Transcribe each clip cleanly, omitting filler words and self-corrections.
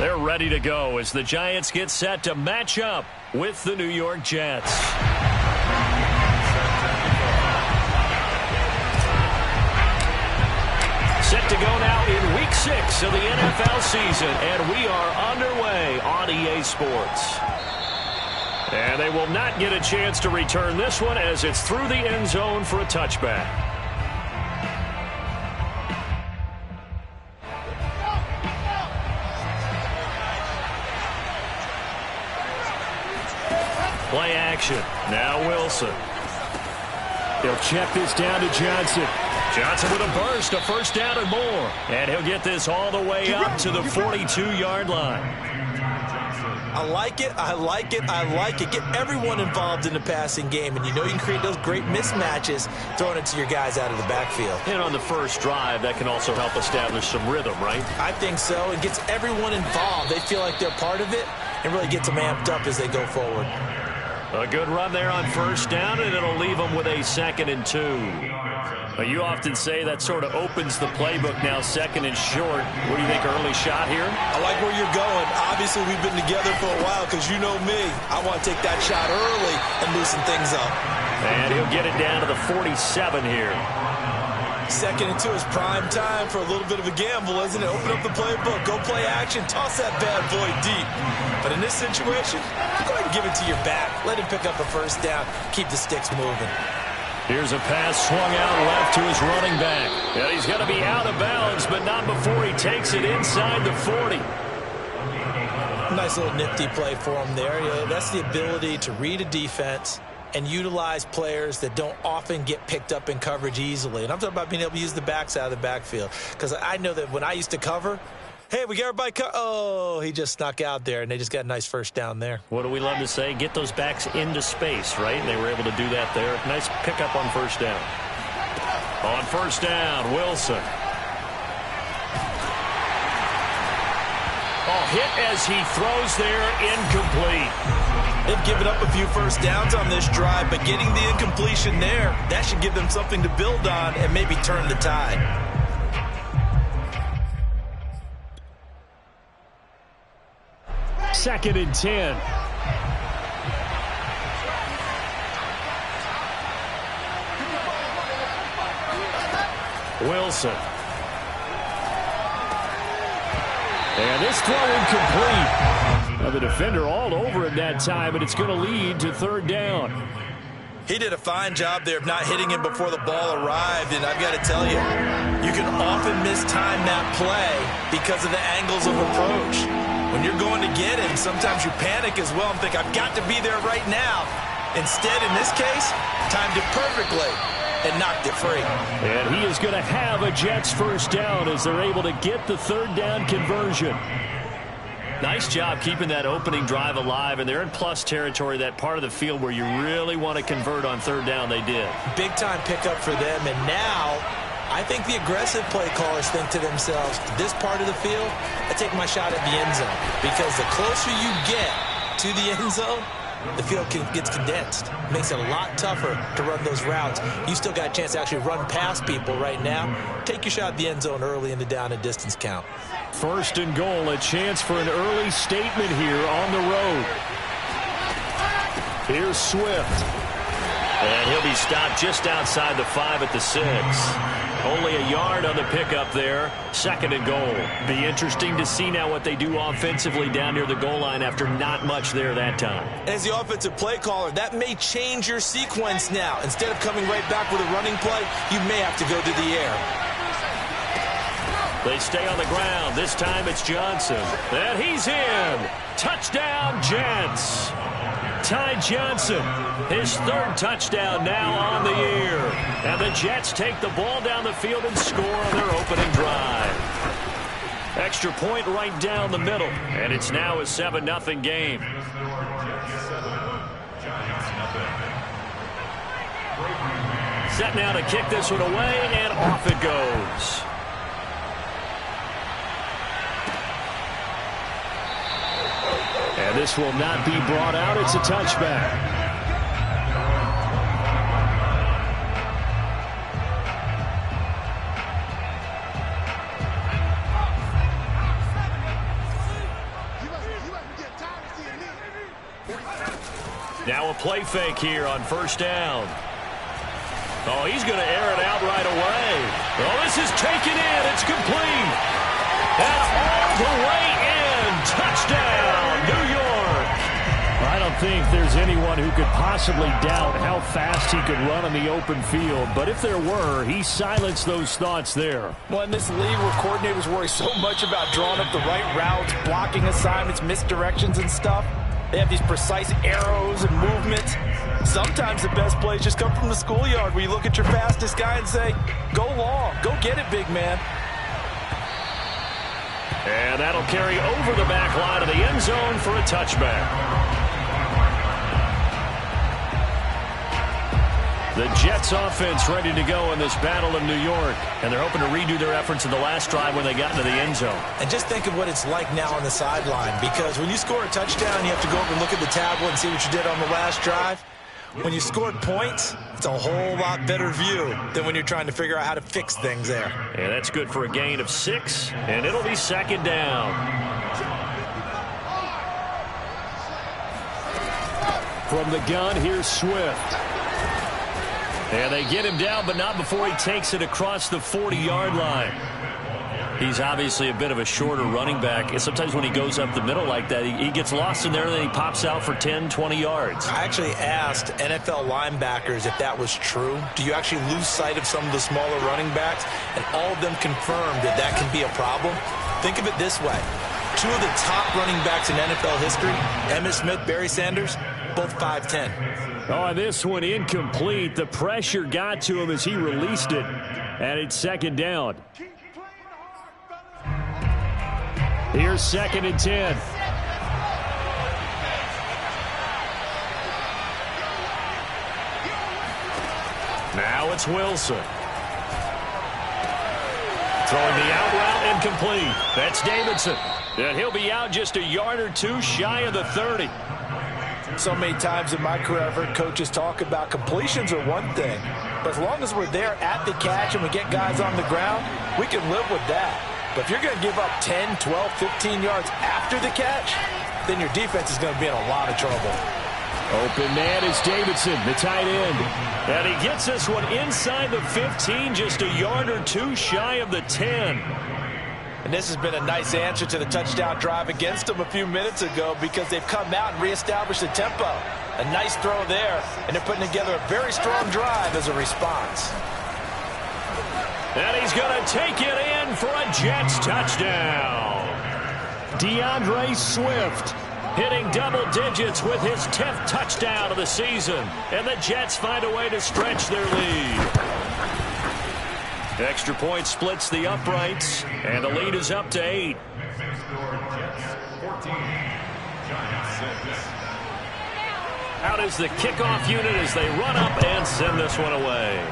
They're ready to go as the Giants get set to match up with the New York Jets. Set to go now in Week 6 of the NFL season, and we are underway on EA Sports. And they will not get a chance to return this one as it's through the end zone for a touchback. Play action. Now Wilson. He'll check this down to Johnson. Johnson with a burst, a first down and more. And he'll get this all the way up to the 42-yard line. I like it, I like it, I like it. Get everyone involved in the passing game, and you know you can create those great mismatches throwing it to your guys out of the backfield. And on the first drive, that can also help establish some rhythm, right? I think so. It gets everyone involved. They feel like they're part of it and really gets them amped up as they go forward. A good run there on first down, and it'll leave them with a 2nd and 2. You often say that sort of opens the playbook now, 2nd and short. What do you think, early shot here? I like where you're going. Obviously, we've been together for a while because you know me. I want to take that shot early and loosen things up. And he'll get it down to the 47 here. 2nd and 2 is prime time for a little bit of a gamble, isn't it? Open up the playbook, go play action, toss that bad boy deep. But in this situation, go ahead and give it to your back. Let him pick up a first down, keep the sticks moving. Here's a pass swung out left to his running back. And he's going to be out of bounds, but not before he takes it inside the 40. Nice little nifty play for him there. Yeah, that's the ability to read a defense and utilize players that don't often get picked up in coverage easily. And I'm talking about being able to use the backs out of the backfield. Because I know that when I used to cover, hey, we got everybody oh, he just snuck out there, and they just got a nice first down there. What do we love to say? Get those backs into space, right? And they were able to do that there. Nice pickup on first down. On first down, Wilson. Oh, hit as he throws there, incomplete. They've given up a few first downs on this drive, but getting the incompletion there, that should give them something to build on and maybe turn the tide. Second and 10. Wilson. And this throw incomplete. Now the defender all over him that time, but it's going to lead to 3rd down. He did a fine job there of not hitting him before the ball arrived, and I've got to tell you, you can often mistime that play because of the angles of approach. When you're going to get him, sometimes you panic as well and think, I've got to be there right now. Instead, in this case, timed it perfectly and knocked it free. And he is going to have a Jets first down as they're able to get the 3rd down conversion. Nice job keeping that opening drive alive, and they're in plus territory, that part of the field where you really want to convert on 3rd down. They did. Big-time pickup for them, and now I think the aggressive play callers think to themselves, this part of the field, I take my shot at the end zone, because the closer you get to the end zone, the field gets condensed. It makes it a lot tougher to run those routes. You still got a chance to actually run past people right now. Take your shot at the end zone early in the down and distance count. 1st and goal, a chance for an early statement here on the road. Here's Swift. And he'll be stopped just outside the 5 at the 6. Only a yard on the pickup there. 2nd and goal. Be interesting to see now what they do offensively down near the goal line after not much there that time. As the offensive play caller, that may change your sequence now. Instead of coming right back with a running play, you may have to go to the air. They stay on the ground. This time it's Johnson. And he's in. Touchdown, Jets. Ty Johnson, his 3rd touchdown now on the year. And the Jets take the ball down the field and score on their opening drive. Extra point right down the middle. And it's now a 7-0 game. Set now to kick this one away, and off it goes. And this will not be brought out. It's a touchback. Now a play fake here on first down. Oh, he's going to air it out right away. Oh, this is taken in. It's complete. And all the way in. Touchdown, New York. I don't think there's anyone who could possibly doubt how fast he could run on the open field. But if there were, he silenced those thoughts there. Well, in this league where coordinators worry so much about drawing up the right routes, blocking assignments, misdirections and stuff, they have these precise arrows and movements. Sometimes the best plays just come from the schoolyard where you look at your fastest guy and say, go long, go get it, big man. And that'll carry over the back line of the end zone for a touchback. The Jets offense ready to go in this battle in New York. And they're hoping to redo their efforts in the last drive when they got into the end zone. And just think of what it's like now on the sideline. Because when you score a touchdown, you have to go over and look at the tablet and see what you did on the last drive. When you scored points, it's a whole lot better view than when you're trying to figure out how to fix things there. And that's good for a gain of 6. And it'll be second down. From the gun, here's Swift. And they get him down, but not before he takes it across the 40-yard line. He's obviously a bit of a shorter running back. And sometimes when he goes up the middle like that, he gets lost in there, and then he pops out for 10, 20 yards. I actually asked NFL linebackers if that was true. Do you actually lose sight of some of the smaller running backs? And all of them confirmed that that can be a problem. Think of it this way. 2 of the top running backs in NFL history, Emmitt Smith, Barry Sanders, both 5'10". Oh, this one incomplete. The pressure got to him as he released it. And it's second down. Here's 2nd and 10. Now it's Wilson. Throwing the out route incomplete. That's Davidson. And he'll be out just a yard or 2 shy of the 30. So many times in my career, I've heard coaches talk about completions are one thing. But as long as we're there at the catch and we get guys on the ground, we can live with that. But if you're going to give up 10, 12, 15 yards after the catch, then your defense is going to be in a lot of trouble. Open man is Davidson, the tight end. And he gets this one inside the 15, just a yard or 2 shy of the 10. And this has been a nice answer to the touchdown drive against them a few minutes ago because they've come out and reestablished the tempo. A nice throw there, and they're putting together a very strong drive as a response. And he's going to take it in for a Jets touchdown. DeAndre Swift hitting double digits with his 10th touchdown of the season. And the Jets find a way to stretch their lead. Extra point splits the uprights, and the lead is up to 8. Out is the kickoff unit as they run up and send this one away.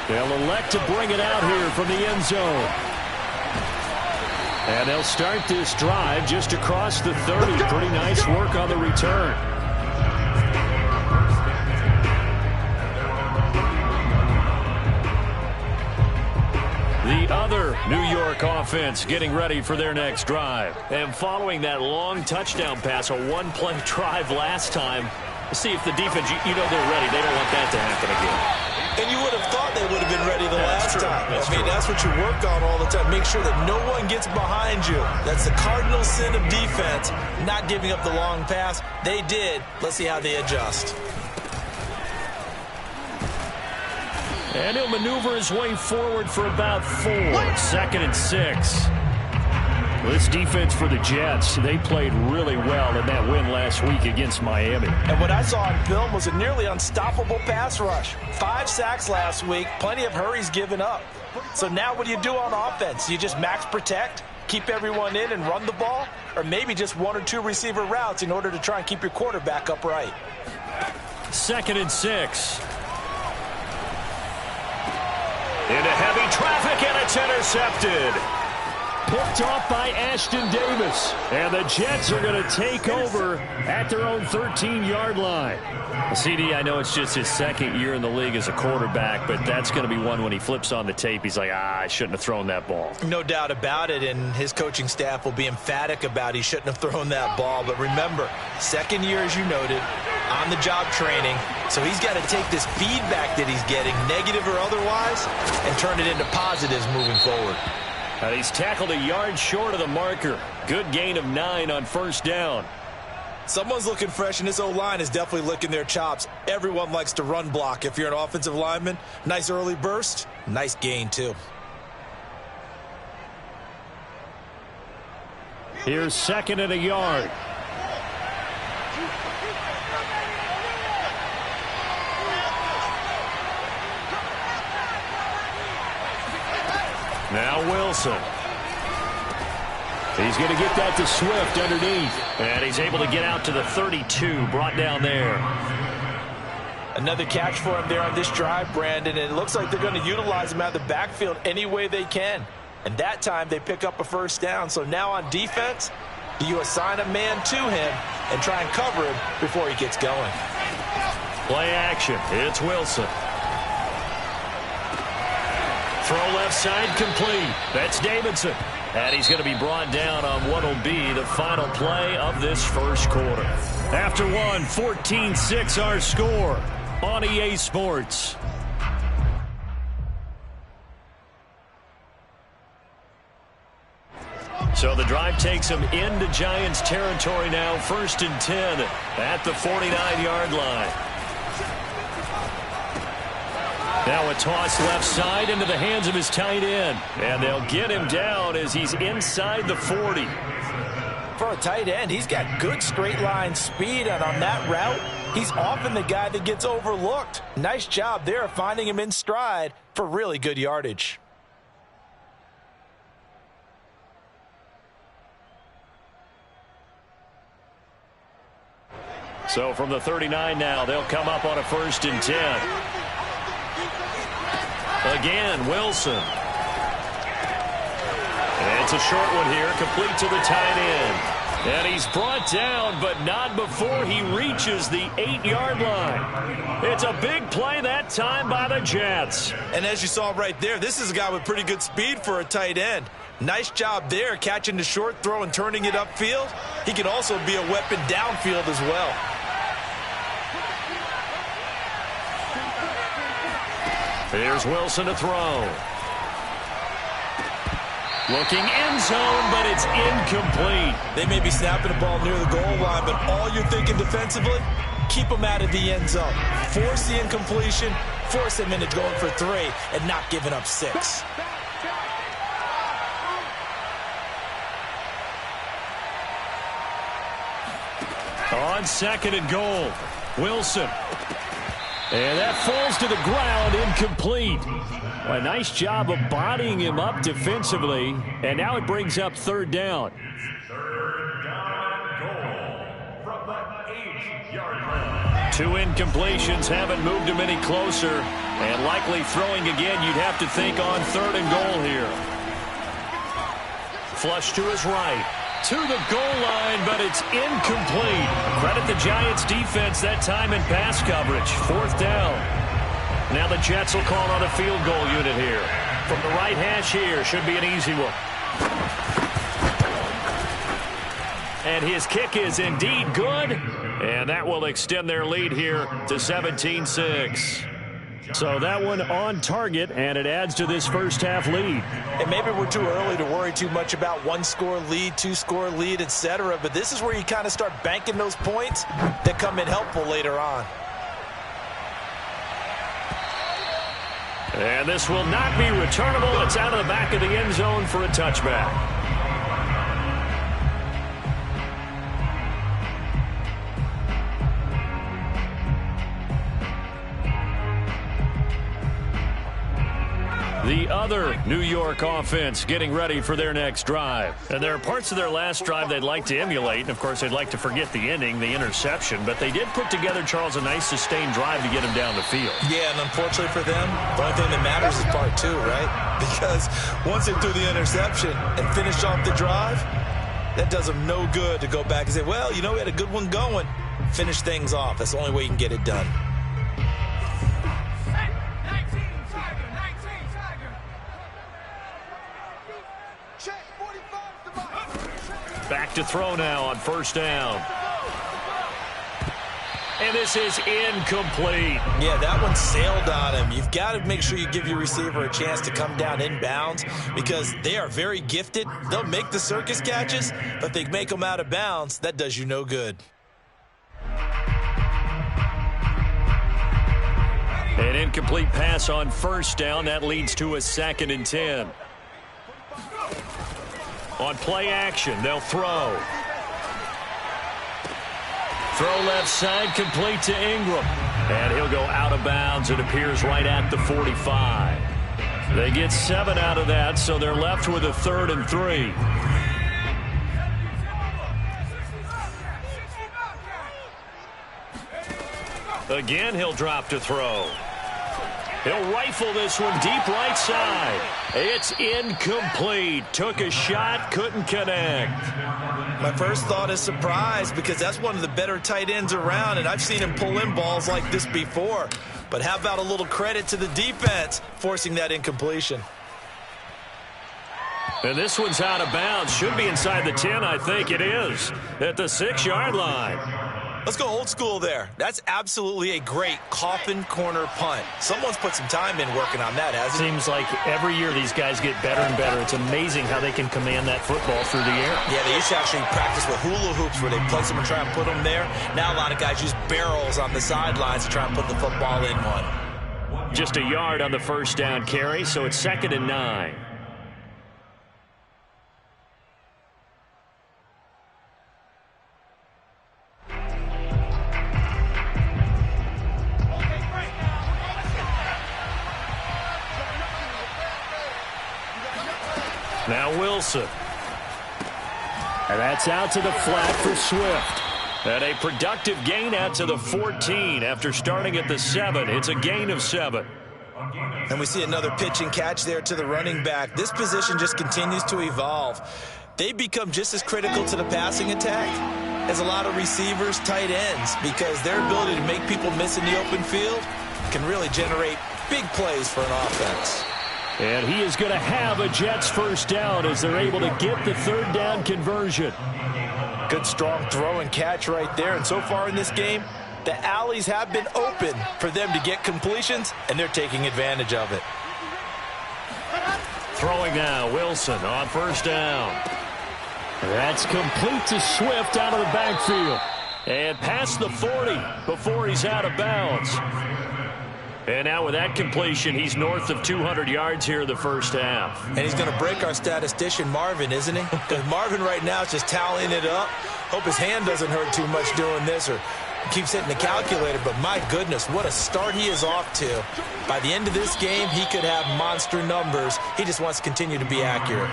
They'll elect to bring it out here from the end zone. And they'll start this drive just across the 30. Pretty nice work on the return. The other New York offense getting ready for their next drive. And following that long touchdown pass, a one-play drive last time, see if the defense, you know they're ready. They don't want that to happen again. And you would have thought they would have been ready the last time. I mean, that's what you work on all the time. Make sure that no one gets behind you. That's the cardinal sin of defense, not giving up the long pass. They did. Let's see how they adjust. And he'll maneuver his way forward for about 4. 2nd and 6. This defense for the Jets, they played really well in that win last week against Miami. And what I saw on film was a nearly unstoppable pass rush. 5 sacks last week, plenty of hurries given up. So now what do you do on offense? You just max protect, keep everyone in and run the ball? Or maybe just 1 or 2 receiver routes in order to try and keep your quarterback upright? 2nd and 6. Into heavy traffic, and it's intercepted. picked off by Ashton Davis. And the Jets are going to take over at their own 13-yard line. CD, I know it's just his second year in the league as a quarterback, but that's going to be one when he flips on the tape. He's like, I shouldn't have thrown that ball. No doubt about it, and his coaching staff will be emphatic about he shouldn't have thrown that ball. But remember, second year, as you noted, on-the-job training, so he's got to take this feedback that he's getting, negative or otherwise, and turn it into positives moving forward. And he's tackled a yard short of the marker. Good gain of 9 on first down. Someone's looking fresh, and this O-line is definitely licking their chops. Everyone likes to run block. If you're an offensive lineman, nice early burst, nice gain, too. Here's second and a yard. Now Wilson. He's going to get that to Swift underneath. And he's able to get out to the 32, brought down there. Another catch for him there on this drive, Brandon, and it looks like they're going to utilize him out of the backfield any way they can. And that time they pick up a first down. So now on defense, do you assign a man to him and try and cover him before he gets going? Play action. It's Wilson. Throw left side complete. That's Davidson. And he's going to be brought down on what will be the final play of this first quarter. After one, 14-6 our score on EA Sports. So the drive takes him into Giants territory now. First and 10 at the 49-yard line. Now a toss left side into the hands of his tight end. And they'll get him down as he's inside the 40. For a tight end, he's got good straight line speed, and on that route, he's often the guy that gets overlooked. Nice job there of finding him in stride for really good yardage. So from the 39 now, they'll come up on a first and 10. Again, Wilson. And it's a short one here, complete to the tight end. And he's brought down, but not before he reaches the 8-yard line. It's a big play that time by the Jets. And as you saw right there, this is a guy with pretty good speed for a tight end. Nice job there, catching the short throw and turning it upfield. He can also be a weapon downfield as well. Here's Wilson to throw. Looking end zone, but it's incomplete. They may be snapping the ball near the goal line, but all you're thinking defensively, keep them out of the end zone. Force the incompletion, force them into going for 3, and not giving up 6. On second and goal, Wilson. And that falls to the ground, incomplete. Well, a nice job of bodying him up defensively, and now it brings up third down. Third down and goal from the 8-yard line. 2 incompletions haven't moved him any closer, and likely throwing again, you'd have to think on third and goal here. Flush to his right. To the goal line, but it's incomplete. Credit the Giants defense that time in pass coverage. Fourth down. Now the Jets will call on a field goal unit here. From the right hash here, should be an easy one. And his kick is indeed good. And that will extend their lead here to 17-6. So that one on target, and it adds to this first half lead. And maybe we're too early to worry too much about 1-score lead, 2-score lead, etc. But this is where you kind of start banking those points that come in helpful later on. And this will not be returnable. It's out of the back of the end zone for a touchback. The other New York offense getting ready for their next drive. And there are parts of their last drive they'd like to emulate. And, of course, they'd like to forget the ending, the interception. But they did put together, Charles, a nice sustained drive to get him down the field. Yeah, and unfortunately for them, the only thing that matters is part two, right? Because once they threw the interception and finished off the drive, that does them no good to go back and say, well, you know, we had a good one going. Finish things off. That's the only way you can get it done. Back to throw now on first down. And this is incomplete. Yeah, that one sailed on him. You've got to make sure you give your receiver a chance to come down inbounds because they are very gifted. They'll make the circus catches, but if they make them out of bounds, that does you no good. An incomplete pass on first down. That leads to a 2nd and 10. On play action, they'll throw. Throw left side, complete to Ingram. And he'll go out of bounds. It appears right at the 45. They get 7 out of that, so they're left with a 3rd and 3. Again, he'll drop to throw. He'll rifle this one deep right side. It's incomplete. Took a shot, couldn't connect. My first thought is surprise because that's one of the better tight ends around, and I've seen him pull in balls like this before. But how about a little credit to the defense forcing that incompletion? And this one's out of bounds. Should be inside the 10, I think it is. At the 6-yard line. Let's go old school there. That's absolutely a great coffin corner punt. Someone's put some time in working on that, hasn't it? Seems like every year these guys get better and better. It's amazing how they can command that football through the air. Yeah, they used to actually practice with hula hoops where they place them and try and put them there. Now a lot of guys use barrels on the sidelines to try and put the football in one. Just a yard on the first down carry, so it's 2nd and 9. Now Wilson. And that's out to the flat for Swift. And a productive gain out to the 14 after starting at the 7. It's a gain of 7. And we see another pitch and catch there to the running back. This position just continues to evolve. They become just as critical to the passing attack as a lot of receivers, tight ends, because their ability to make people miss in the open field can really generate big plays for an offense. And he is going to have a Jets first down as they're able to get the 3rd down conversion. Good strong throw and catch right there. And so far in this game, the alleys have been open for them to get completions, and they're taking advantage of it. Throwing now, Wilson on first down. That's complete to Swift out of the backfield. And past the 40 before he's out of bounds. And now with that completion, he's north of 200 yards here in the first half. And he's going to break our statistician, Marvin, isn't he? Because Marvin right now is just tallying it up. Hope his hand doesn't hurt too much doing this or keeps hitting the calculator. But my goodness, what a start he is off to. By the end of this game, he could have monster numbers. He just wants to continue to be accurate.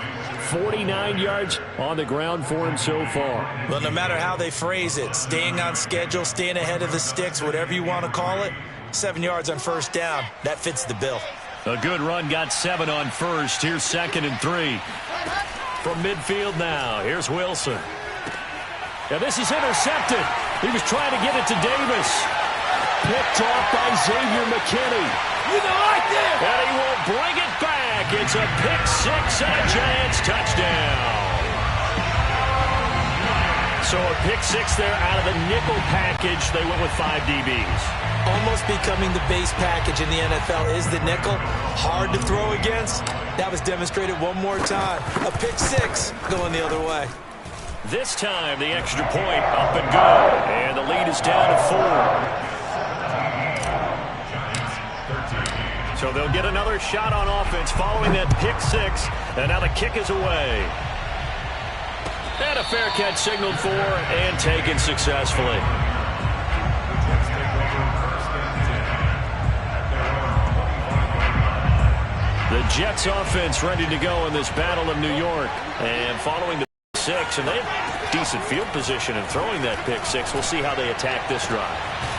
49 yards on the ground for him so far. Well, no matter how they phrase it, staying on schedule, staying ahead of the sticks, whatever you want to call it, 7 yards on first down. That fits the bill. A good run, got 7 on first. Here's 2nd and 3. From midfield now, here's Wilson. Now this is intercepted. He was trying to get it to Davis. Picked off by Xavier McKinney. You don't like this! And he will bring it back. It's a pick 6 and a Giants touchdown. So a pick 6 there out of the nickel package. They went with 5 DBs. Almost becoming the base package in the NFL is the nickel. Hard to throw against. That was demonstrated one more time. A pick 6 going the other way. This time the extra point up and good. And the lead is down to 4. So they'll get another shot on offense following that pick 6. And now the kick is away. And a fair catch signaled for and taken successfully. The Jets offense ready to go in this battle of New York. And following the pick six, and they have decent field position and throwing that pick six. We'll see how they attack this drive.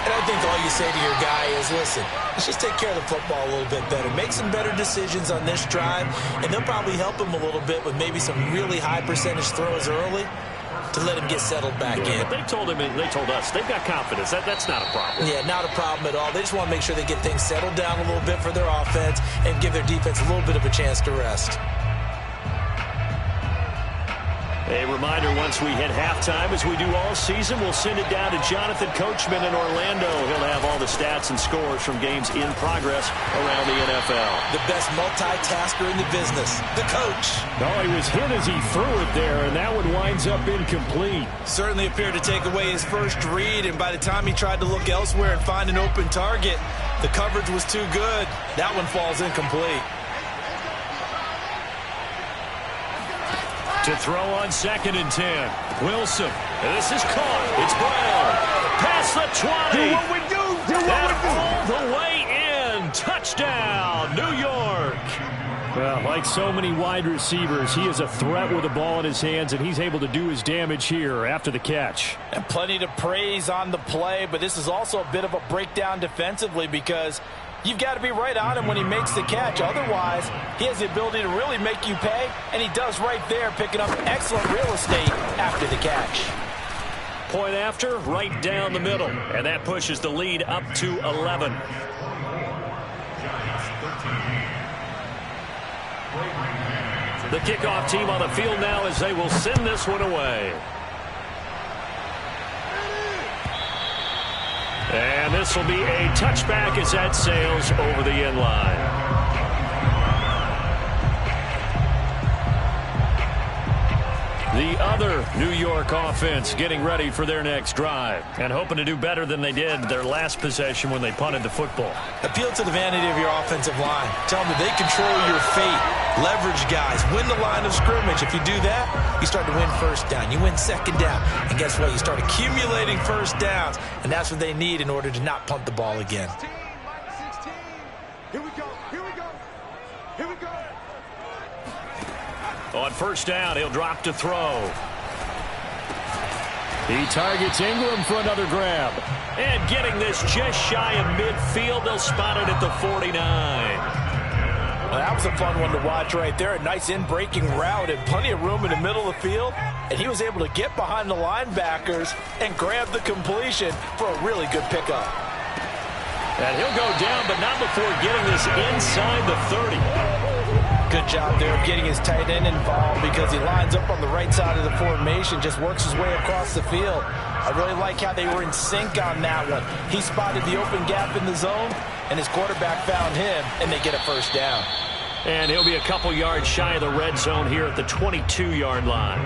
And I think all you say to your guy is, listen, let's just take care of the football a little bit better. Make some better decisions on this drive, and they'll probably help him a little bit with maybe some really high percentage throws early to let him get settled back in. But they told us they've got confidence. That's not a problem. Yeah, not a problem at all. They just want to make sure they get things settled down a little bit for their offense and give their defense a little bit of a chance to rest. A reminder, once we hit halftime, as we do all season, we'll send it down to Jonathan Coachman in Orlando. He'll have all the stats and scores from games in progress around the NFL. The best multitasker in the business, the coach. No, he was hit as he threw it there, and that one winds up incomplete. Certainly appeared to take away his first read, and by the time he tried to look elsewhere and find an open target, the coverage was too good. That one falls incomplete. To throw on 2nd and 10. Wilson. This is caught. It's Brown. Past the 20. Do what we do. Do what we do. All the way in. Touchdown, New York. Well, like so many wide receivers, he is a threat with the ball in his hands, and he's able to do his damage here after the catch. And plenty to praise on the play, but this is also a bit of a breakdown defensively because you've got to be right on him when he makes the catch. Otherwise, he has the ability to really make you pay, and he does right there, picking up excellent real estate after the catch. Point after, right down the middle, and that pushes the lead up to 11. The kickoff team on the field now as they will send this one away. And this will be a touchback as that sails over the end line. The other New York offense getting ready for their next drive and hoping to do better than they did their last possession when they punted the football. Appeal to the vanity of your offensive line. Tell them that they control your fate. Leverage guys. Win the line of scrimmage. If you do that, you start to win first down. You win 2nd down. And guess what? You start accumulating first downs. And that's what they need in order to not punt the ball again. Here we go. Here we go. Here we go. On 1st down, he'll drop to throw. He targets Ingram for another grab. And getting this just shy of midfield, they'll spot it at the 49. Well, that was a fun one to watch right there. A nice in-breaking route and plenty of room in the middle of the field. And he was able to get behind the linebackers and grab the completion for a really good pickup. And he'll go down, but not before getting this inside the 30. Good job there of getting his tight end involved because he lines up on the right side of the formation, just works his way across the field. I really like how they were in sync on that one. He spotted the open gap in the zone, and his quarterback found him, and they get a 1st down. And he'll be a couple yards shy of the red zone here at the 22-yard line.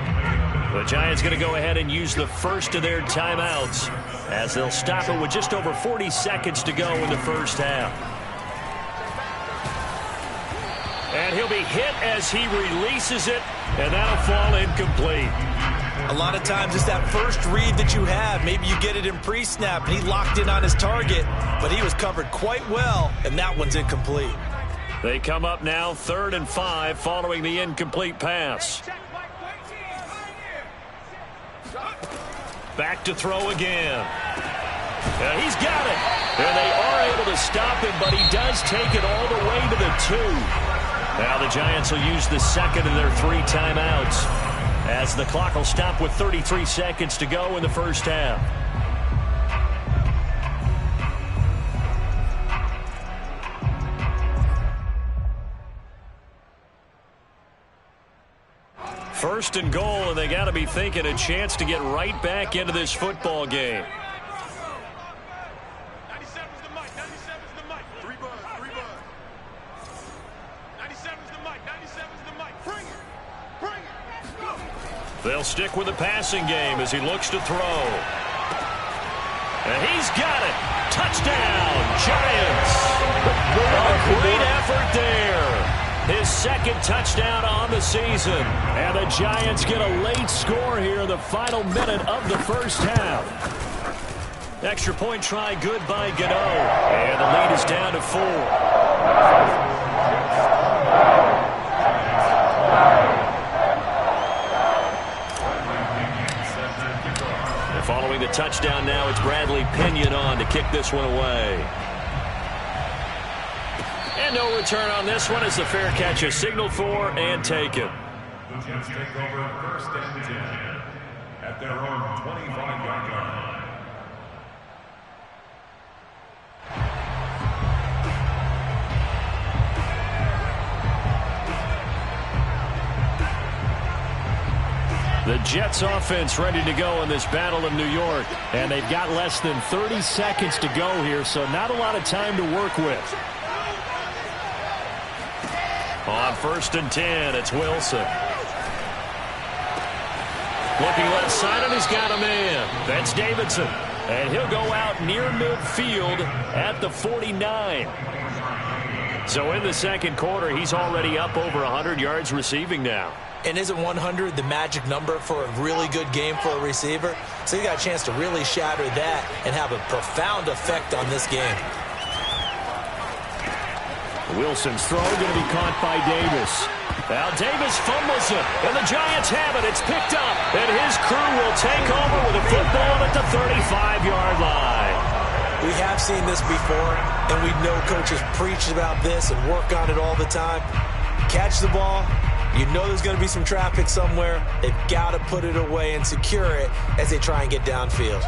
The Giants going to go ahead and use the first of their timeouts as they'll stop it with just over 40 seconds to go in the first half. And he'll be hit as he releases it, and that'll fall incomplete. A lot of times it's that first read that you have. Maybe you get it in pre-snap, and he locked in on his target, but he was covered quite well, and that one's incomplete. They come up now 3rd and 5 following the incomplete pass. Back to throw again. And he's got it. And they are able to stop him, but he does take it all the way to the 2. Now the Giants will use the 2nd of their 3 timeouts as the clock will stop with 33 seconds to go in the first half. First and goal, and they got to be thinking a chance to get right back into this football game. 97's the mic. 97's the mic. 3 buzz. 3 buzz. 97's the mic. 97's the mic. Bring it. Bring it. Go. They'll stick with the passing game as he looks to throw. And he's got it. Touchdown, Giants. A great effort there. His 2nd touchdown on the season. And the Giants get a late score here in the final minute of the first half. Extra point try good by Godot. And the lead is down to 4. And following the touchdown now, it's Bradley Pinion on to kick this one away. And no return on this one as the fair catch is signaled for and taken. The Jets take over first and 10 at their own 25-yard line. The Jets offense ready to go in this battle in New York. And they've got less than 30 seconds to go here, so not a lot of time to work with. On first and 10, it's Wilson. Looking left side, and he's got a man. That's Davidson. And he'll go out near midfield at the 49. So in the second quarter, he's already up over 100 yards receiving now. And isn't 100 the magic number for a really good game for a receiver? So you got a chance to really shatter that and have a profound effect on this game. Wilson's throw going to be caught by Davis. Now Davis fumbles it, and the Giants have it. It's picked up, and his crew will take over with a football at the 35-yard line. We have seen this before, and we know coaches preach about this and work on it all the time. Catch the ball. You know there's going to be some traffic somewhere. They've got to put it away and secure it as they try and get downfield.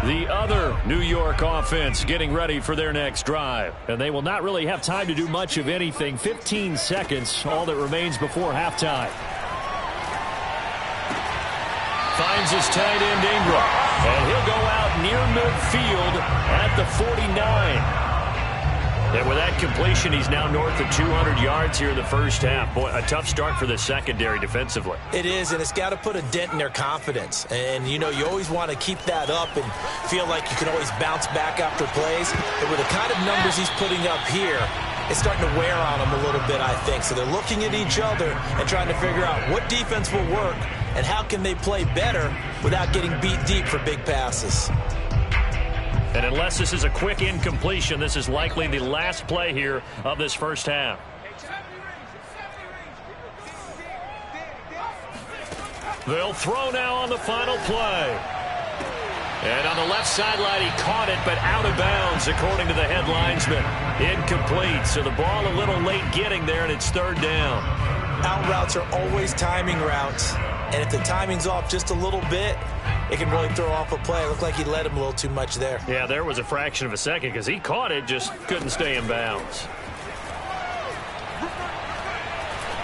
The other New York offense getting ready for their next drive. And they will not really have time to do much of anything. 15 seconds, all that remains before halftime. Finds his tight end Ingram. And he'll go out near midfield at the 49. And with that completion, he's now north of 200 yards here in the first half. Boy, a tough start for the secondary defensively. It is, and it's got to put a dent in their confidence. And, you know, you always want to keep that up and feel like you can always bounce back after plays. But with the kind of numbers he's putting up here, it's starting to wear on them a little bit, I think. So they're looking at each other and trying to figure out what defense will work and how can they play better without getting beat deep for big passes. And unless this is a quick incompletion, this is likely the last play here of this first half. They'll throw now on the final play. And on the left sideline, he caught it, but out of bounds, according to the head linesman. Incomplete, so the ball a little late getting there, and it's third down. Out routes are always timing routes. And if the timing's off just a little bit, it can really throw off a play. It looked like he led him a little too much there. Yeah, there was a fraction of a second because he caught it, just couldn't stay in bounds.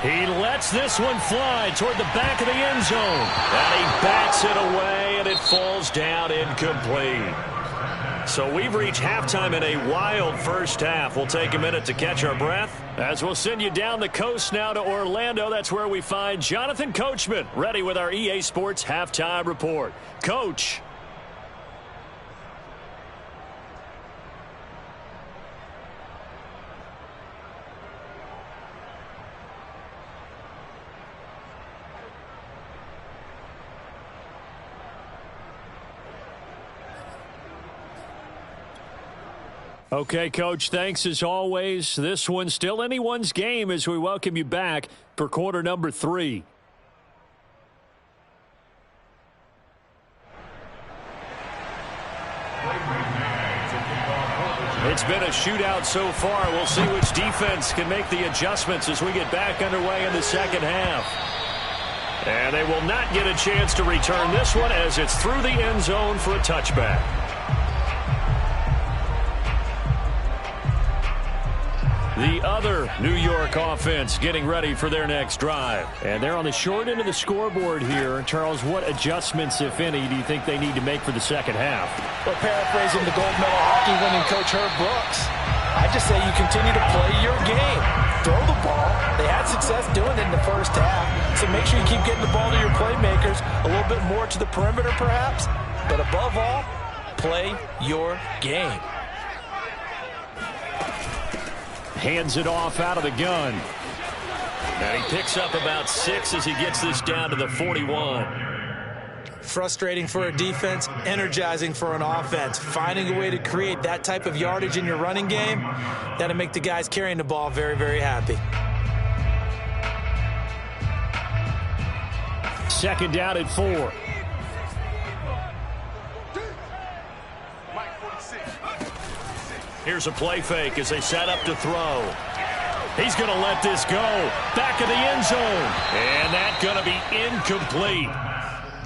He lets this one fly toward the back of the end zone. And he bats it away, and it falls down incomplete. So we've reached halftime in a wild first half. We'll take a minute to catch our breath as we'll send you down the coast now to Orlando. That's where we find Jonathan Coachman ready with our EA Sports Halftime Report. Coach. Okay, Coach, thanks as always. This one's still anyone's game as we welcome you back for quarter number 3. It's been a shootout so far. We'll see which defense can make the adjustments as we get back underway in the second half. And they will not get a chance to return this one as it's through the end zone for a touchback. The other New York offense getting ready for their next drive. And they're on the short end of the scoreboard here. Charles, what adjustments, if any, do you think they need to make for the second half? Well, paraphrasing the gold medal hockey winning coach Herb Brooks, I just say you continue to play your game. Throw the ball. They had success doing it in the first half. So make sure you keep getting the ball to your playmakers, a little bit more to the perimeter perhaps. But above all, play your game. Hands it off out of the gun. And he picks up about 6 as he gets this down to the 41. Frustrating for a defense, energizing for an offense. Finding a way to create that type of yardage in your running game, that'll make the guys carrying the ball very, very happy. Second down at 4. Here's a play fake as they set up to throw. He's going to let this go. Back of the end zone. And that's going to be incomplete.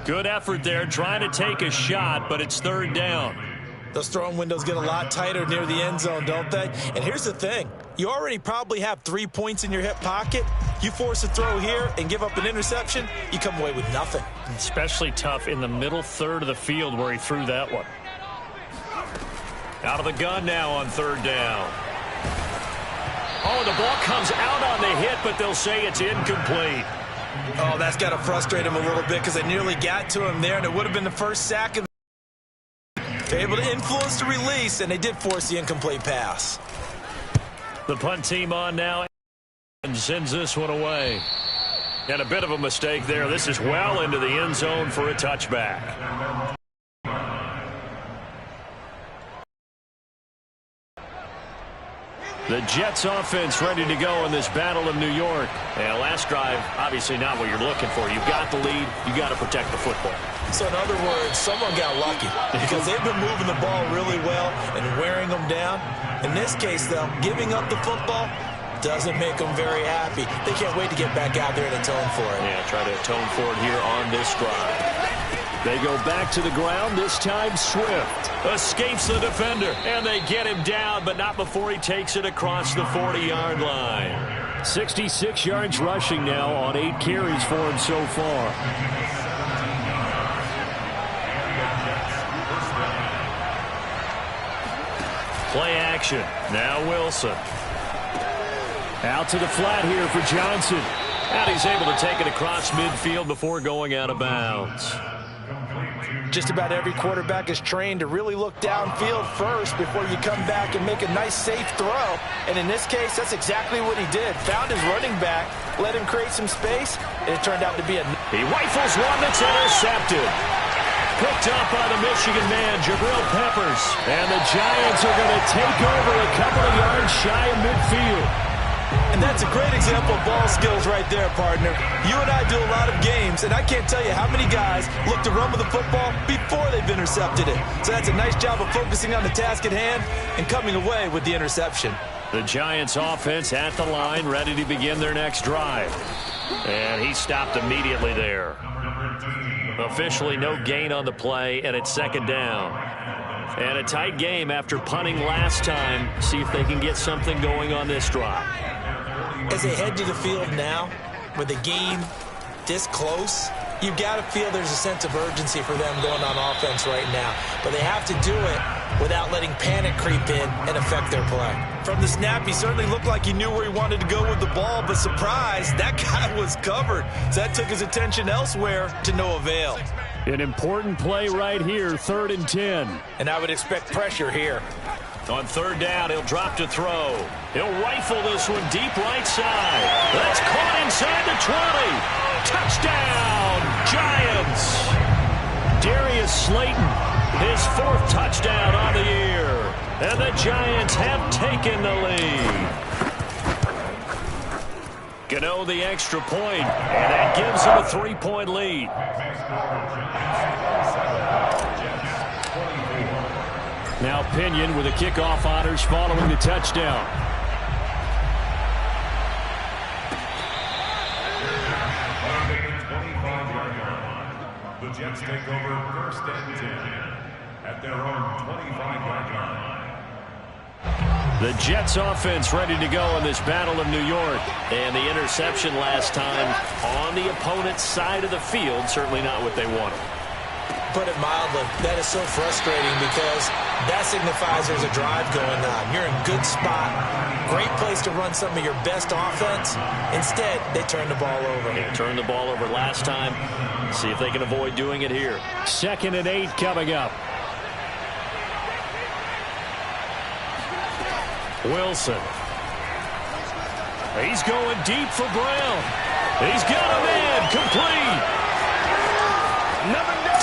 Good effort there trying to take a shot, but it's third down. Those throwing windows get a lot tighter near the end zone, don't they? And here's the thing. You already probably have 3 points in your hip pocket. You force a throw here and give up an interception, you come away with nothing. Especially tough in the middle third of the field where he threw that one. Out of the gun now on third down. Oh, the ball comes out on the hit, but they'll say it's incomplete. Oh, that's got to frustrate him a little bit because they nearly got to him there, and it would have been the first sack of the game. They're able to influence the release, and they did force the incomplete pass. The punt team on now and sends this one away. And a bit of a mistake there. This is well into the end zone for a touchback. The Jets offense ready to go in this Battle of New York. And last drive, obviously not what you're looking for. You've got the lead. You've got to protect the football. So in other words, someone got lucky because they've been moving the ball really well and wearing them down. In this case, though, giving up the football doesn't make them very happy. They can't wait to get back out there and atone for it. Yeah, try to atone for it here on this drive. They go back to the ground, this time Swift. Escapes the defender, and they get him down, but not before he takes it across the 40-yard line. 66 yards rushing now on 8 carries for him so far. Play action. Now Wilson. Out to the flat here for Johnson. And he's able to take it across midfield before going out of bounds. Just about every quarterback is trained to really look downfield first before you come back and make a nice, safe throw. And in this case, that's exactly what he did. Found his running back, let him create some space, and it turned out to be a... He rifles one that's intercepted. Picked up by the Michigan man, Jabril Peppers. And the Giants are going to take over a couple of yards shy of midfield. And that's a great example of ball skills right there, partner. You and I do a lot of games, and I can't tell you how many guys look to run with the football before they've intercepted it. So that's a nice job of focusing on the task at hand and coming away with the interception. The Giants offense at the line, ready to begin their next drive. And he stopped immediately there. Officially no gain on the play, and it's second down. And a tight game after punting last time. See if they can get something going on this drive. As they head to the field now, with the game this close, you've got to feel there's a sense of urgency for them going on offense right now. But they have to do it without letting panic creep in and affect their play. From the snap, he certainly looked like he knew where he wanted to go with the ball, but surprise, that guy was covered. So that took his attention elsewhere to no avail. An important play right here, 3rd and 10. And I would expect pressure here. On third down, he'll drop to throw. He'll rifle this one deep right side. That's caught inside the 20. Touchdown, Giants. Darius Slayton, his 4th touchdown on the year. And the Giants have taken the lead. Gano the extra point, and that gives him a 3-point lead. Now Pinion with the kickoff honors following the touchdown. The Jets take over 1st and 10 at their own 25-yard line. The Jets offense ready to go in this Battle of New York. And the interception last time on the opponent's side of the field, certainly not what they wanted. Put it mildly, that is so frustrating because that signifies there's a drive going on. You're in a good spot, great place to run some of your best offense. Instead, they turn the ball over. They turned the ball over last time. See if they can avoid doing it here. 2nd and 8 coming up. Wilson. He's going deep for Brown. He's got a man complete.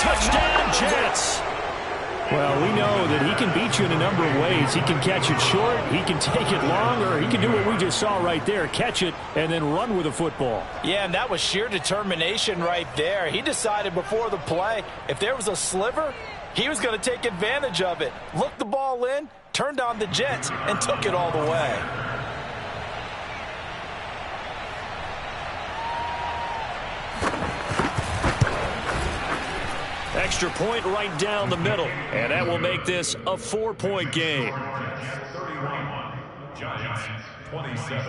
Touchdown, Jets. Well, we know that he can beat you in a number of ways. He can catch it short, he can take it long, or he can do what we just saw right there, catch it and then run with the football. Yeah, and that was sheer determination right there. He decided before the play, if there was a sliver, he was going to take advantage of it. Looked the ball in, turned on the Jets, and took it all the way. Extra point right down the middle, and that will make this a 4-point game. 31, Giants 27.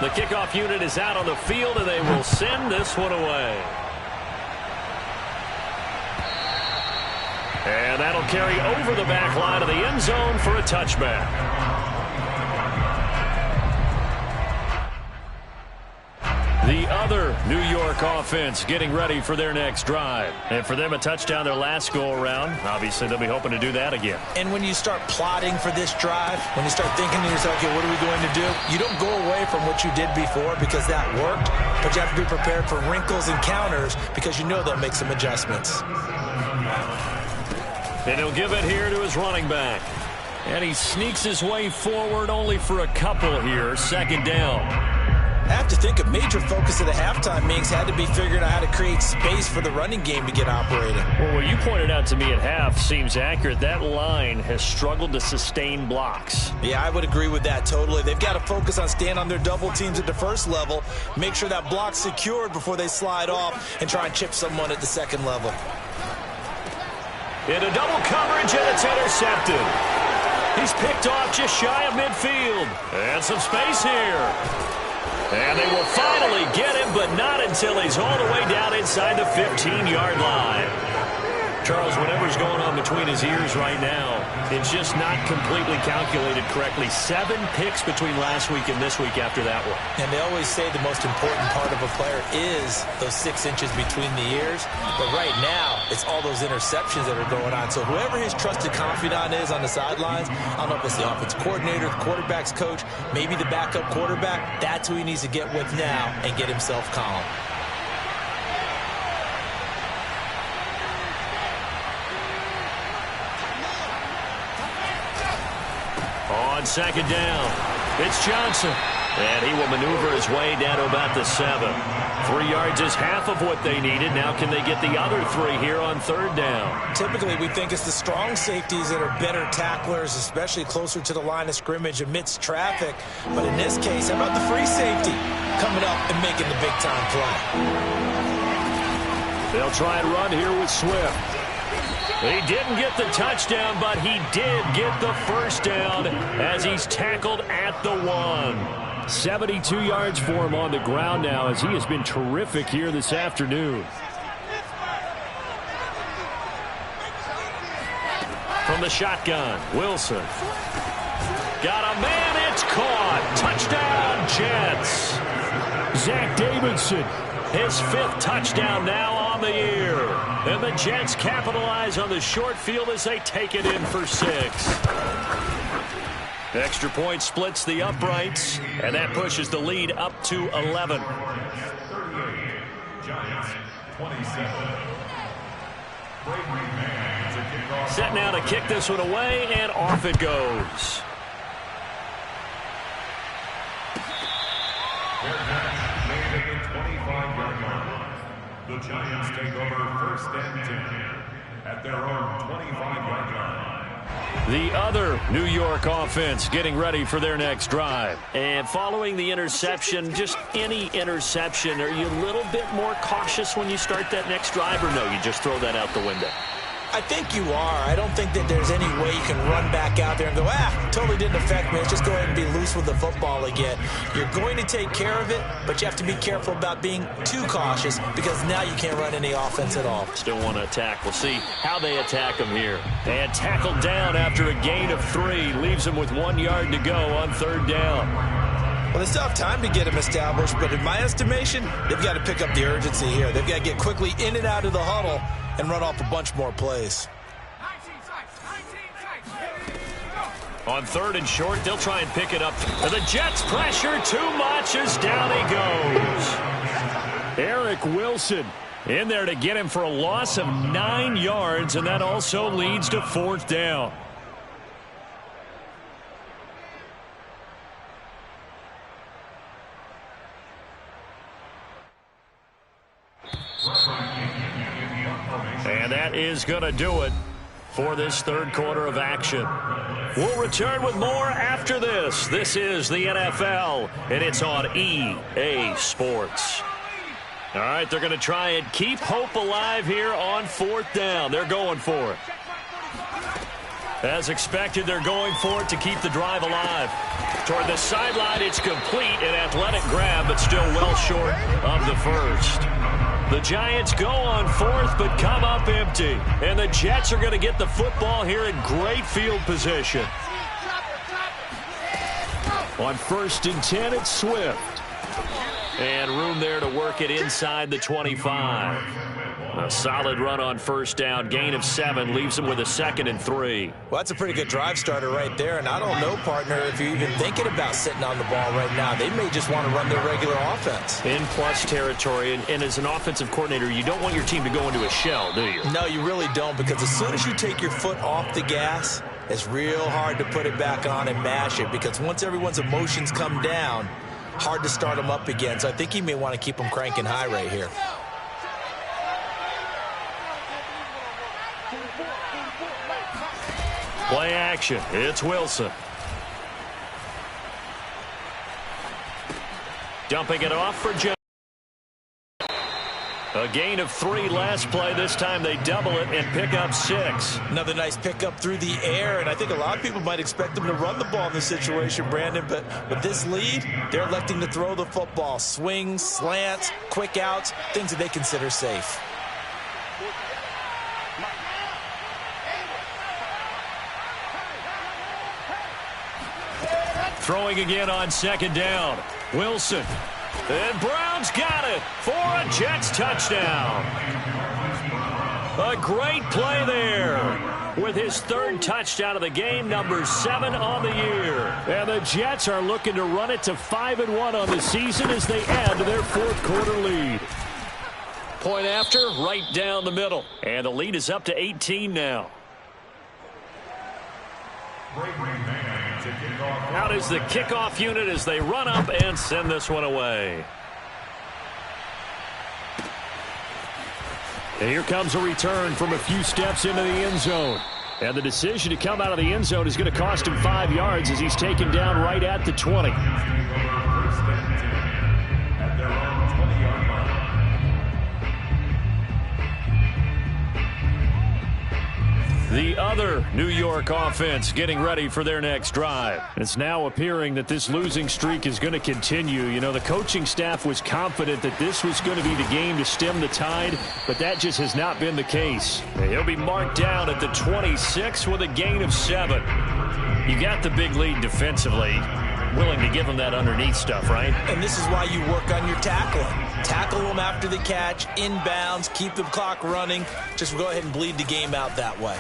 The kickoff unit is out on the field, and they will send this one away. And that'll carry over the back line of the end zone for a touchback. The other New York offense getting ready for their next drive. And for them, a touchdown their last go-around. Obviously, they'll be hoping to do that again. And when you start plotting for this drive, when you start thinking to yourself, okay, what are we going to do? You don't go away from what you did before because that worked, but you have to be prepared for wrinkles and counters because you know they'll make some adjustments. And he'll give it here to his running back. And he sneaks his way forward only for a couple here. Second down. I have to think a major focus of the halftime meetings had to be figuring out how to create space for the running game to get operating. Well, what you pointed out to me at half seems accurate. That line has struggled to sustain blocks. Yeah, I would agree with that totally. They've got to focus on staying on their double teams at the first level, make sure that block's secured before they slide off and try and chip someone at the second level. Into double coverage, and it's intercepted. He's picked off just shy of midfield. And some space here. And they will finally get him, but not until he's all the way down inside the 15-yard line. Charles, whatever's going on between his ears right now, it's just not completely calculated correctly. 7 picks between last week and this week after that one. And they always say the most important part of a player is those 6 inches between the ears. But right now, it's all those interceptions that are going on. So whoever his trusted confidant is on the sidelines, I don't know if it's the offense coordinator, the quarterback's coach, maybe the backup quarterback, that's who he needs to get with now and get himself calm. On second down, it's Johnson. And he will maneuver his way down to about the 7. 3 yards is half of what they needed. Now can they get the other 3 here on third down? Typically, we think it's the strong safeties that are better tacklers, especially closer to the line of scrimmage amidst traffic. But in this case, how about the free safety coming up and making the big-time play? They'll try and run here with Swift. He didn't get the touchdown, but he did get the first down as he's tackled at the 1. 72 yards for him on the ground now as he has been terrific here this afternoon. From the shotgun, Wilson. Got a man, it's caught. Touchdown, Jets. Zach Davidson, his 5th touchdown now on the year. And the Jets capitalize on the short field as they take it in for 6. Extra point splits the uprights, and that pushes the lead up to 11. 38, Giants 27. Set now to kick this one away, and off it goes. The Giants take over 1st and 10 at their own 25-yard line. The other New York offense getting ready for their next drive. And following the interception, just any interception, are you a little bit more cautious when you start that next drive, or no, you just throw that out the window? I think you are. I don't think that there's any way you can run back out there and go, totally didn't affect me. Let's just go ahead and be loose with the football again. You're going to take care of it, but you have to be careful about being too cautious because now you can't run any offense at all. Still want to attack. We'll see how they attack him here. And tackled down after a gain of 3. Leaves him with 1 yard to go on third down. Well, they still have time to get him established, but in my estimation, they've got to pick up the urgency here. They've got to get quickly in and out of the huddle and run off a bunch more plays. On 3rd and short, they'll try and pick it up. And the Jets pressure too much as down he goes. Eric Wilson in there to get him for a loss of 9 yards, and that also leads to 4th down. And that is going to do it for this 3rd quarter of action. We'll return with more after this. This is the NFL, and it's on EA Sports. All right, they're going to try and keep hope alive here on 4th down. They're going for it. As expected, they're going for it to keep the drive alive. Toward the sideline, it's complete. An athletic grab, but still well short of the first. The Giants go on 4th, but come up empty. And the Jets are going to get the football here in great field position. On 1st and 10, it's Swift. And room there to work it inside the 25. A solid run on 1st down. Gain of 7 leaves him with a 2nd and 3. Well, that's a pretty good drive starter right there. And I don't know, partner, if you're even thinking about sitting on the ball right now. They may just want to run their regular offense. In plus territory. And as an offensive coordinator, you don't want your team to go into a shell, do you? No, you really don't, because as soon as you take your foot off the gas, it's real hard to put it back on and mash it, because once everyone's emotions come down, hard to start them up again. So I think he may want to keep them cranking high right here. Play action. It's Wilson. Dumping it off for Jones. A gain of 3 last play. This time they double it and pick up 6. Another nice pickup through the air, and I think a lot of people might expect them to run the ball in this situation, Brandon, but with this lead, they're electing to throw the football. Swings, slants, quick outs, things that they consider safe. Throwing again on 2nd down. Wilson. And Brown's got it for a Jets touchdown. A great play there with his 3rd touchdown of the game, number 7 on the year. And the Jets are looking to run it to 5-1 on the season as they add to their 4th quarter lead. Point after, right down the middle. And the lead is up to 18 now. Out is the kickoff unit as they run up and send this one away. And here comes a return from a few steps into the end zone. And the decision to come out of the end zone is going to cost him 5 yards as he's taken down right at the 20. The other New York offense getting ready for their next drive. It's now appearing that this losing streak is going to continue. You know, the coaching staff was confident that this was going to be the game to stem the tide, but that just has not been the case. He'll be marked down at the 26 with a gain of 7. You got the big lead defensively. Willing to give him that underneath stuff, right? And this is why you work on your tackling. Tackle them after the catch, inbounds, keep the clock running. Just go ahead and bleed the game out that way.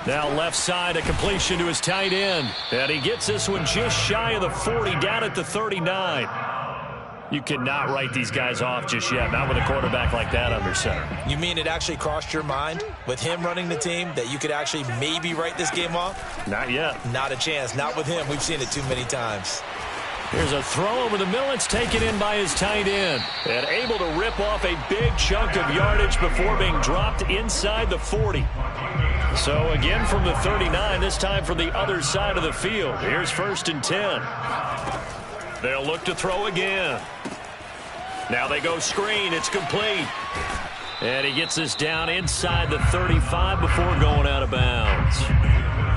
Now left side, a completion to his tight end. And he gets this one just shy of the 40, down at the 39. You cannot write these guys off just yet, not with a quarterback like that under center. You mean it actually crossed your mind with him running the team that you could actually maybe write this game off? Not yet. Not a chance. Not with him. We've seen it too many times. Here's a throw over the middle. It's taken in by his tight end. And able to rip off a big chunk of yardage before being dropped inside the 40. So again from the 39, this time from the other side of the field. Here's 1st and 10. They'll look to throw again. Now they go screen. It's complete. And he gets this down inside the 35 before going out of bounds.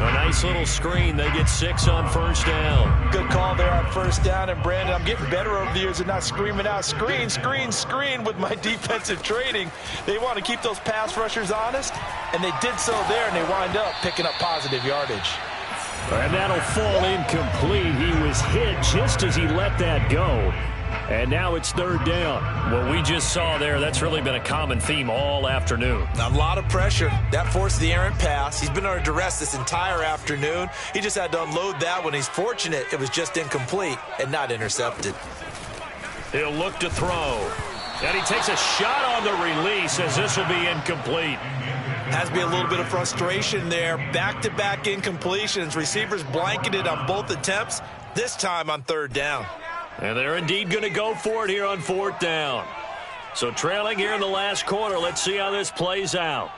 A nice little screen. They get 6 on 1st down. Good call there on 1st down. And, Brandon, I'm getting better over the years of not screaming out screen, screen, screen with my defensive training. They want to keep those pass rushers honest, and they did so there, and they wind up picking up positive yardage. And that'll fall incomplete. He was hit just as he let that go. And now it's third down. What we just saw there, that's really been a common theme all afternoon. A lot of pressure. That forced the errant pass. He's been under duress this entire afternoon. He just had to unload that one. He's fortunate it was just incomplete and not intercepted. He'll look to throw. And he takes a shot on the release as this will be incomplete. Has to be a little bit of frustration there. Back-to-back incompletions. Receivers blanketed on both attempts, this time on third down. And they're indeed going to go for it here on fourth down. So trailing here in the last quarter. Let's see how this plays out.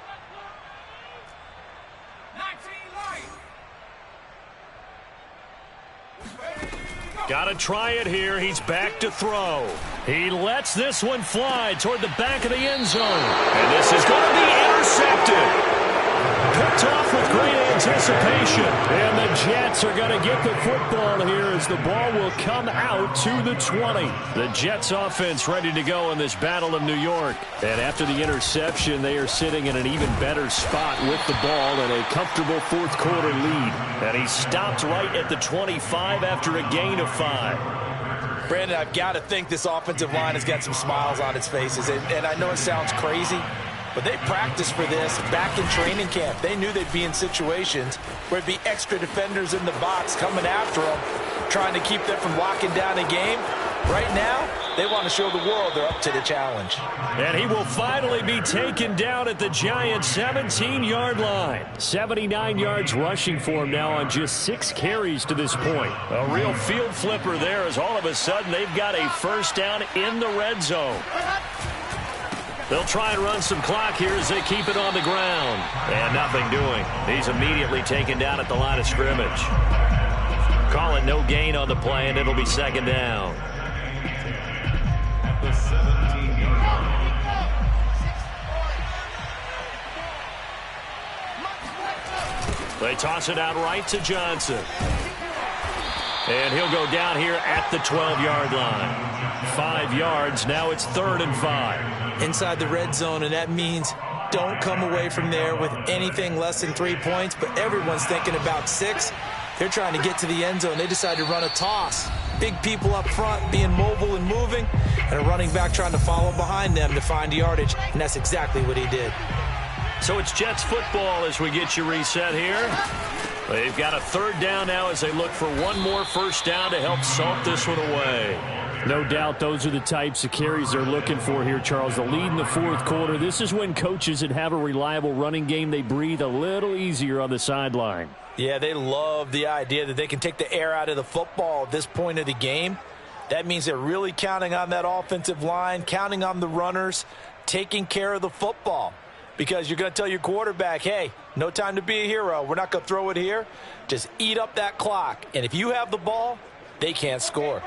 Got to try it here. He's back to throw. He lets this one fly toward the back of the end zone. And this is going to be intercepted. Picked off with great anticipation. And the Jets are going to get the football here as the ball will come out to the 20. The Jets offense ready to go in this Battle of New York. And after the interception, they are sitting in an even better spot with the ball and a comfortable fourth quarter lead. And he stopped right at the 25 after a gain of 5. Brandon, I've got to think this offensive line has got some smiles on its faces. And I know it sounds crazy, but they practiced for this back in training camp. They knew they'd be in situations where it'd be extra defenders in the box coming after them, trying to keep them from locking down a game. Right now, they want to show the world they're up to the challenge. And he will finally be taken down at the Giants' 17-yard line. 79 yards rushing for him now on just 6 carries to this point. A real field flipper there as all of a sudden they've got a first down in the red zone. They'll try and run some clock here as they keep it on the ground. And nothing doing. He's immediately taken down at the line of scrimmage. Call it no gain on the play, and it'll be second down. At the 17-yard line. They toss it out right to Johnson. And he'll go down here at the 12-yard line. 5 yards. Now it's 3rd and 5. Inside the red zone, and that means don't come away from there with anything less than 3 points, but everyone's thinking about 6. They're trying to get to the end zone. They decide to run a toss. Big people up front being mobile and moving, and a running back trying to follow behind them to find yardage, and that's exactly what he did. So it's Jets football as we get you reset here. They've got a 3rd down now as they look for one more first down to help salt this one away. No doubt those are the types of carries they're looking for here, Charles. The lead in the fourth quarter. This is when coaches that have a reliable running game, they breathe a little easier on the sideline. Yeah, they love the idea that they can take the air out of the football at this point of the game. That means they're really counting on that offensive line, counting on the runners, taking care of the football. Because you're going to tell your quarterback, hey, no time to be a hero. We're not going to throw it here. Just eat up that clock. And if you have the ball, they can't score.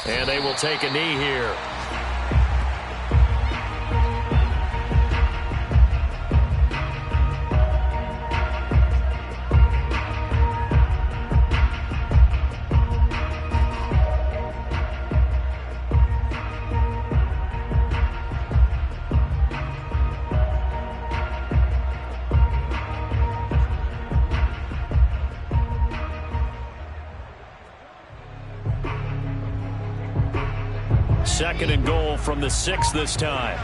And they will take a knee here. Second and goal from the 6 this time.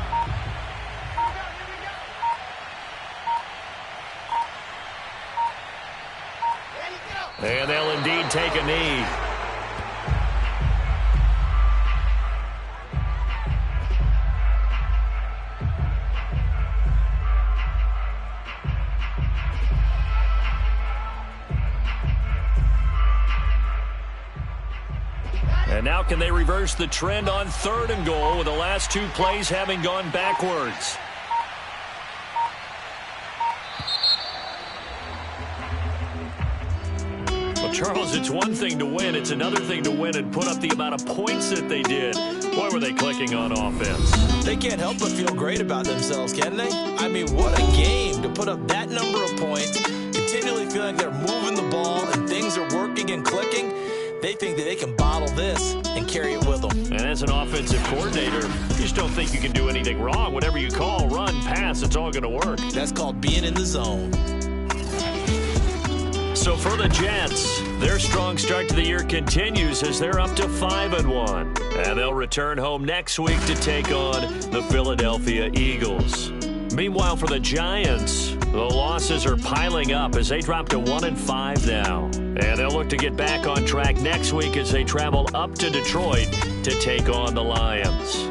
And they'll indeed take a knee. And now can they reverse the trend on 3rd and goal with the last 2 plays having gone backwards? Well, Charles, it's one thing to win. It's another thing to win and put up the amount of points that they did. Boy, were they clicking on offense. They can't help but feel great about themselves, can they? I mean, what a game to put up that number of points, continually feeling like they're moving the ball and things are working and clicking. they think that they can bottle this and carry it with them. And as an offensive coordinator, you just don't think you can do anything wrong. Whatever you call, run, pass, it's all going to work. That's called being in the zone. So for the Jets, their strong start to the year continues as they're up to 5-1. And they'll return home next week to take on the Philadelphia Eagles. Meanwhile, for the Giants, the losses are piling up as they drop to 1-5 now. And they'll look to get back on track next week as they travel up to Detroit to take on the Lions.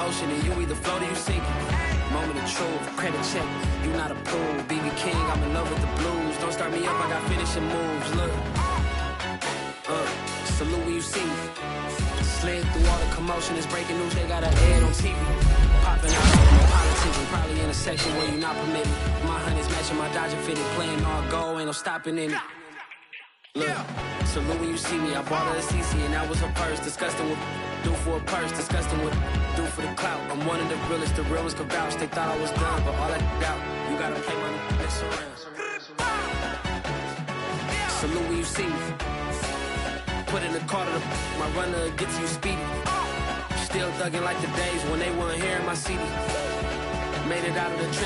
ocean and you either float or you sink. Moment of truth, credit check, you not approved. BB King, I'm in love with the blues. Don't start me up, I got finishing moves. Look, salute when you see me. Slid through all the commotion, it's breaking news, they got an ad on TV. Popping out, politicking, probably in a section where you not permitted. My honey's matching my Dodger fitted, playing all go, ain't no stopping in it. Look, salute when you see me, I bought her a CC and that was her purse. Disgusting what do for a purse, disgusting what do for the clout. I'm one of the realest, the real ones could vouch. They thought I was done, but all I doubt, you gotta play my next around. Salute when you see me. Put in the car to my runner gets you speedy. Still thugging like the days when they weren't here in my CD. Made it out of the